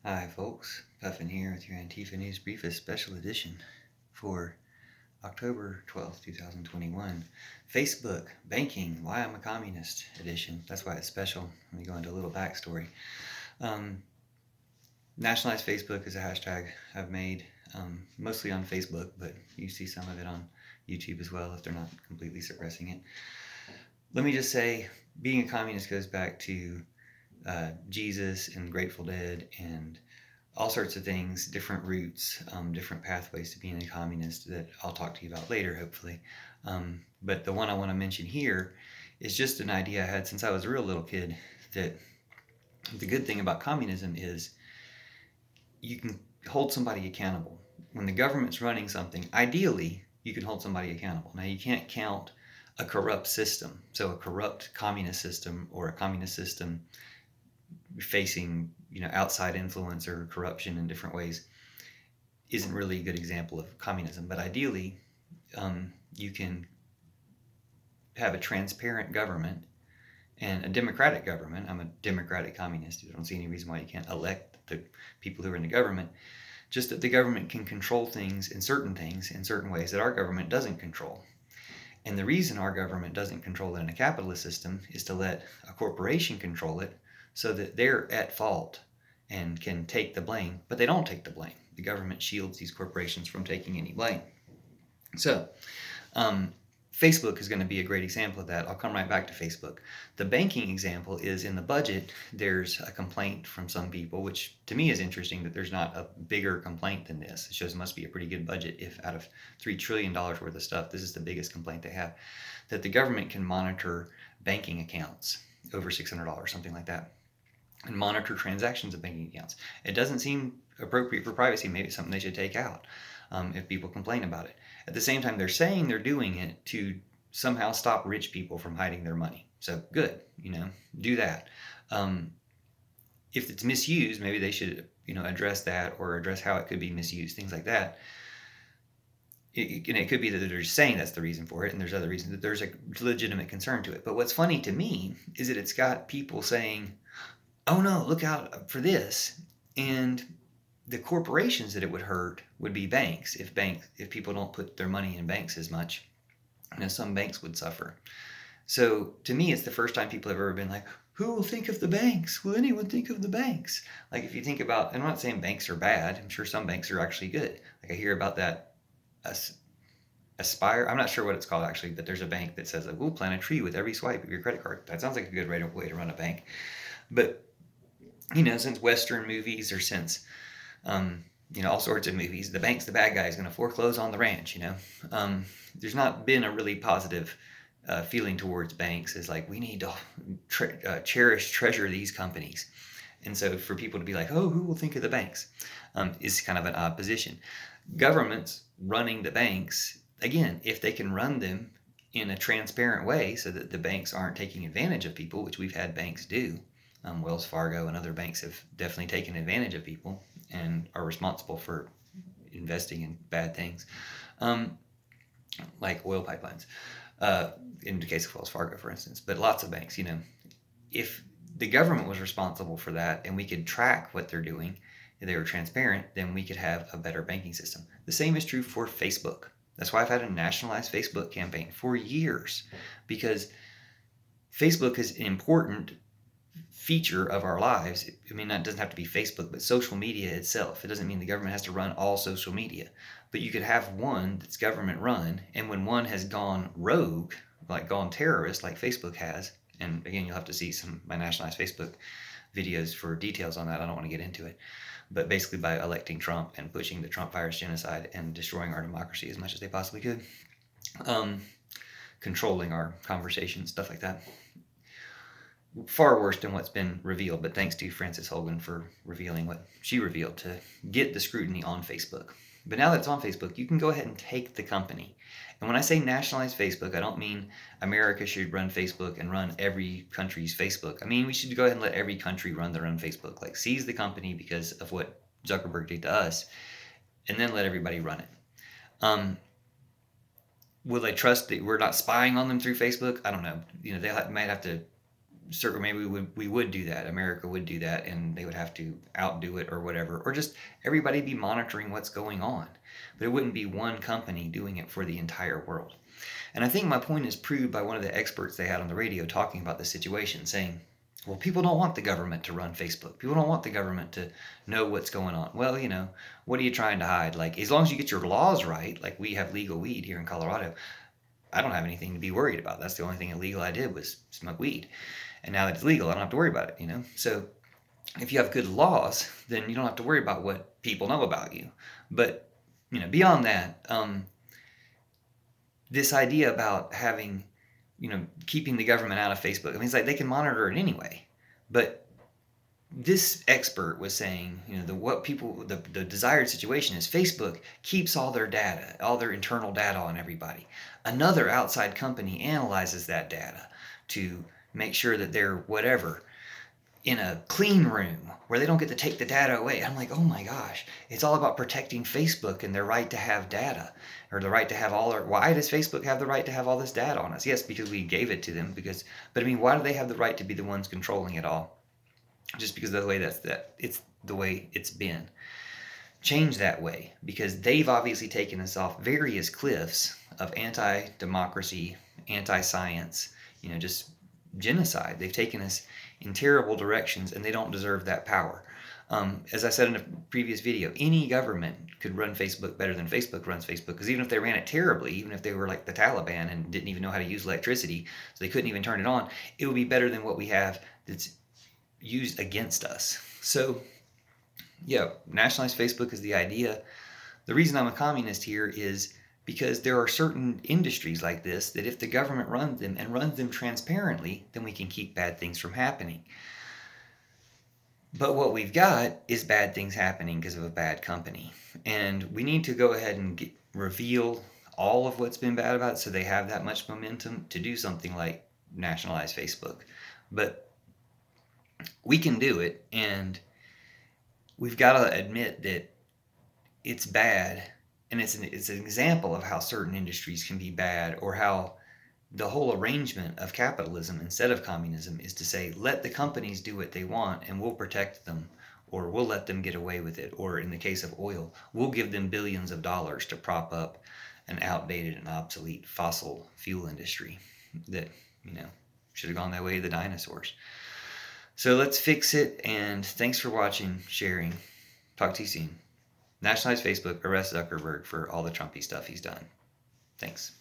Hi, folks. Puffin here with your Antifa News Briefa special edition for October 12th, 2021. Facebook, banking, why I'm a communist edition. That's why it's special. Let me go into a little backstory. Um, Nationalize Facebook is a hashtag I've made mostly on Facebook, but you see some of it on YouTube as well if they're not completely suppressing it. Let me just say, being a communist goes back to Jesus and Grateful Dead and all sorts of things, different routes, different pathways to being a communist that I'll talk to you about later, hopefully. But the one I want to mention here is just an idea I had since I was a real little kid, that the good thing about communism is you can hold somebody accountable. When the government's running something, ideally, you can hold somebody accountable. Now, you can't count a corrupt system. So a corrupt communist system or a communist system facing outside influence or corruption in different ways isn't really a good example of communism. But ideally, you can have a transparent government and a democratic government. I'm a democratic communist. I don't see any reason why you can't elect the people who are in the government. Just that the government can control things in certain ways that our government doesn't control. And the reason our government doesn't control it in a capitalist system is to let a corporation control it so that they're at fault and can take the blame, but they don't take the blame. The government shields these corporations from taking any blame. So, Facebook is going to be a great example of that. I'll come right back to Facebook. The banking example is in the budget, there's a complaint from some people, which to me is interesting that there's not a bigger complaint than this. It shows it must be a pretty good budget if out of $3 trillion worth of stuff, this is the biggest complaint they have, that the government can monitor banking accounts over $600, something like that, and monitor transactions of banking accounts. It doesn't seem appropriate for privacy. Maybe it's something they should take out if people complain about it. At the same time, they're saying they're doing it to somehow stop rich people from hiding their money. So good, do that. If it's misused, maybe they should, address that or address how it could be misused, things like that. It could be that they're just saying that's the reason for it, and there's other reasons that there's a legitimate concern to it. But what's funny to me is that it's got people saying, oh no, look out for this. And the corporations that it would hurt would be banks. If people don't put their money in banks as much, some banks would suffer. So to me, it's the first time people have ever been like, who will think of the banks? Will anyone think of the banks? Like if you think about, and I'm not saying banks are bad. I'm sure some banks are actually good. Like I hear about that Aspire. I'm not sure what it's called actually, but there's a bank that says like, we'll plant a tree with every swipe of your credit card. That sounds like a good way to run a bank. But since Western movies or since, all sorts of movies, the bank's the bad guy is going to foreclose on the ranch, There's not been a really positive feeling towards banks as like, we need to treasure these companies. And so for people to be like, oh, who will think of the banks is kind of an odd position. Governments running the banks, again, if they can run them in a transparent way so that the banks aren't taking advantage of people, which we've had banks do. Wells Fargo and other banks have definitely taken advantage of people and are responsible for investing in bad things, like oil pipelines, in the case of Wells Fargo, for instance. But lots of banks, if the government was responsible for that and we could track what they're doing, if they were transparent, then we could have a better banking system. The same is true for Facebook. That's why I've had a nationalized Facebook campaign for years, because Facebook is an important feature of our lives. I mean, that doesn't have to be Facebook, but social media itself. It doesn't mean the government has to run all social media, but you could have one that's government run, and when one has gone rogue, like gone terrorist, like Facebook has, and again, you'll have to see some of my nationalized Facebook videos for details on that. I don't want to get into it, but basically by electing Trump and pushing the Trump virus genocide and destroying our democracy as much as they possibly could, controlling our conversations, stuff like that. Far worse than what's been revealed, but thanks to Frances Hogan for revealing what she revealed to get the scrutiny on Facebook. But now that it's on Facebook, you can go ahead and take the company. And when I say nationalize Facebook, I don't mean America should run Facebook and run every country's Facebook. I mean, we should go ahead and let every country run their own Facebook. Like seize the company because of what Zuckerberg did to us, and then let everybody run it. Will they trust that we're not spying on them through Facebook? I don't know. They might have to maybe we would do that. America would do that, and they would have to outdo it or whatever, or just everybody be monitoring what's going on. But it wouldn't be one company doing it for the entire world. And I think my point is proved by one of the experts they had on the radio talking about the situation, saying, well, people don't want the government to run Facebook. People don't want the government to know what's going on. Well, what are you trying to hide? Like, as long as you get your laws right, like we have legal weed here in Colorado, I don't have anything to be worried about. That's the only thing illegal I did was smoke weed. And now that it's legal, I don't have to worry about it, So if you have good laws, then you don't have to worry about what people know about you. But, beyond that, this idea about having, keeping the government out of Facebook, I mean, it's like they can monitor it anyway. But this expert was saying, the desired situation is Facebook keeps all their data, all their internal data on everybody. Another outside company analyzes that data to make sure that they're whatever in a clean room where they don't get to take the data away. I'm like, oh my gosh, it's all about protecting Facebook and their right to have data, or the right to have why does Facebook have the right to have all this data on us? Yes, because we gave it to them, but I mean, why do they have the right to be the ones controlling it all? Just because of the way it's the way it's been. Change that way, because they've obviously taken us off various cliffs of anti-democracy, anti-science, just genocide. They've taken us in terrible directions, and they don't deserve that power. As I said in a previous video, any government could run Facebook better than Facebook runs Facebook, because even if they ran it terribly, even if they were like the Taliban and didn't even know how to use electricity, so they couldn't even turn it on, it would be better than what we have that's used against us. So, yeah, nationalize Facebook is the idea. The reason I'm a communist here is because there are certain industries like this that if the government runs them and runs them transparently, then we can keep bad things from happening. But what we've got is bad things happening because of a bad company. And we need to go ahead and reveal all of what's been bad about it so they have that much momentum to do something like nationalize Facebook. But we can do it, and we've got to admit that it's bad, and it's an example of how certain industries can be bad, or how the whole arrangement of capitalism instead of communism is to say, let the companies do what they want and we'll protect them, or we'll let them get away with it, or in the case of oil, we'll give them billions of dollars to prop up an outdated and obsolete fossil fuel industry that, should have gone that way of the dinosaurs. So let's fix it, and thanks for watching, sharing. Talk to you soon. Nationalize Facebook, arrest Zuckerberg for all the Trumpy stuff he's done. Thanks.